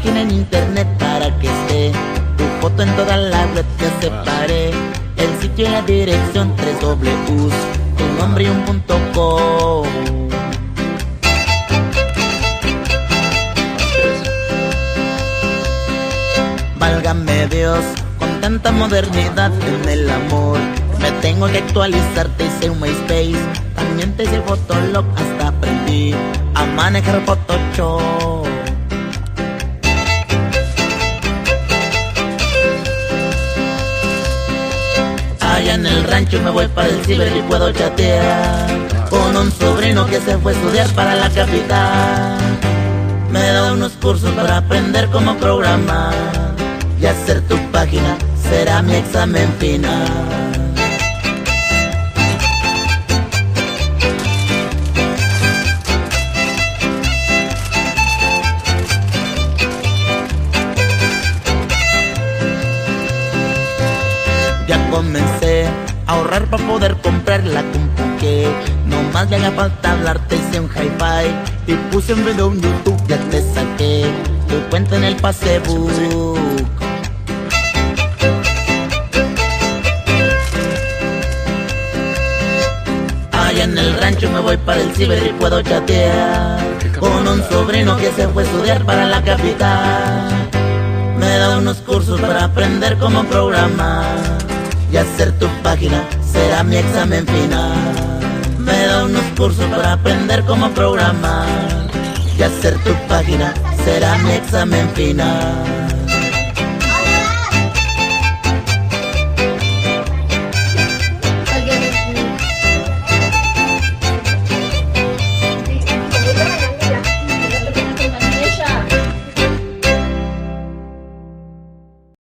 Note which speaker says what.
Speaker 1: página en internet para que esté tu foto en toda la web. Te separé el sitio y la dirección, 3 Ws, tu nombre y un .com. Válgame Dios, con tanta modernidad en el amor, me tengo que actualizar. Te hice un MySpace, también te hice Fotolog, hasta aprendí a manejar Photoshop. Allá en el rancho me voy para el ciber y puedo chatear con un sobrino que se fue a estudiar para la capital. Me da unos cursos para aprender cómo programar y hacer tu página será mi examen final. Ya comencé a ahorrar para poder comprar la compu que nomás le haga falta hablar. Te hice un hi-fi y puse un video en YouTube. Ya te saqué tu cuenta en el Facebook. Allá en el rancho me voy para el ciber y puedo chatear con un sobrino que se fue a estudiar para la capital. Me da unos cursos para aprender cómo programar y hacer tu página será mi examen final. Me da unos cursos para aprender cómo programar y hacer tu página será mi examen final.